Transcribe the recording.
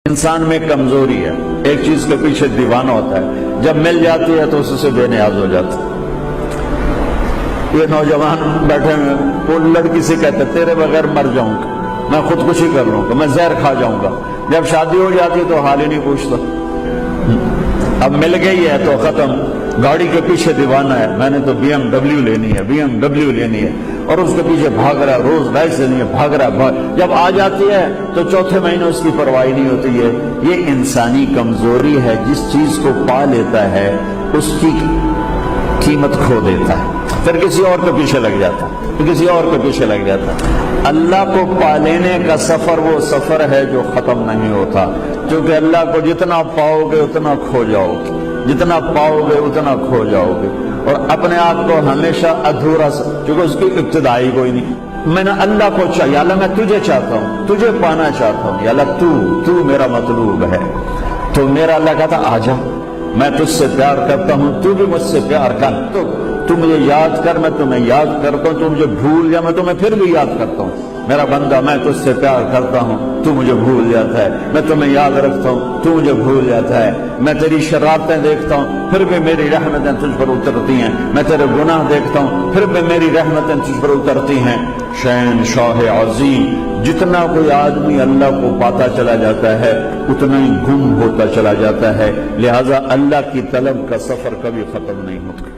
انسان میں کمزوری ہے، ایک چیز کے پیچھے دیوانہ ہوتا ہے، جب مل جاتی ہے تو اس سے بے نیاز ہو جاتا ہے۔ یہ نوجوان بیٹھے ہیں، وہ لڑکی سے کہتے تیرے بغیر مر جاؤں گا، میں خودکشی کر لوں گا، میں زہر کھا جاؤں گا۔ جب شادی ہو جاتی تو حال ہی نہیں پوچھتا، اب مل گئی ہے تو ختم، گاڑی کے پیچھے دیوانہ ہے، میں نے تو BMW لینی ہے، BMW لینی ہے، اور اس کے پیچھے بھاگ رہا ہے، روز ڈائس لینی ہے، بھاگ رہا ہے، جب آ جاتی ہے تو چوتھے مہینے اس کی پرواہ نہیں ہوتی ہے۔ یہ انسانی کمزوری ہے، جس چیز کو پا لیتا ہے اس کی قیمت کھو دیتا ہے، پھر کسی اور کے پیچھے لگ جاتا ہے، کسی اور کے پیچھے لگ جاتا ہے۔ اللہ کو پا لینے کا سفر وہ سفر ہے جو ختم نہیں ہوتا، کیونکہ اللہ کو جتنا پاؤ گے اتنا کھو جاؤ گے، جتنا پاؤ گے اتنا کھو جاؤ گے، اور اپنے آپ کو ہمیشہ ادھورا، کیونکہ اس کی ابتدائی کوئی نہیں۔ میں نے اللہ کو چاہیے، اللہ میں تجھے چاہتا ہوں، تجھے پانا چاہتا ہوں، یا اللہ تو میرا مطلوب ہے۔ تو میرا اللہ کہتا آجا، میں تجھ سے پیار کرتا ہوں، تو بھی مجھ سے پیار کر، تو مجھے یاد کر، میں تمہیں یاد کرتا ہوں، تو مجھے بھول جا، میں تمہیں پھر بھی یاد کرتا ہوں۔ میرا بندہ میں تجھ سے پیار کرتا ہوں، تو مجھے بھول جاتا ہے، میں تمہیں یاد رکھتا ہوں، تو مجھے بھول جاتا ہے، میں تیری شرارتیں دیکھتا ہوں پھر بھی میری رحمتیں تجھ پر اترتی ہیں، میں تیرے گناہ دیکھتا ہوں پھر بھی میری رحمتیں تجھ پر اترتی ہیں۔ شین شاہ عظیم، جتنا کوئی آدمی اللہ کو پاتا چلا جاتا ہے اتنا ہی گم ہوتا چلا جاتا ہے، لہذا اللہ کی طلب کا سفر کبھی ختم نہیں ہوتا۔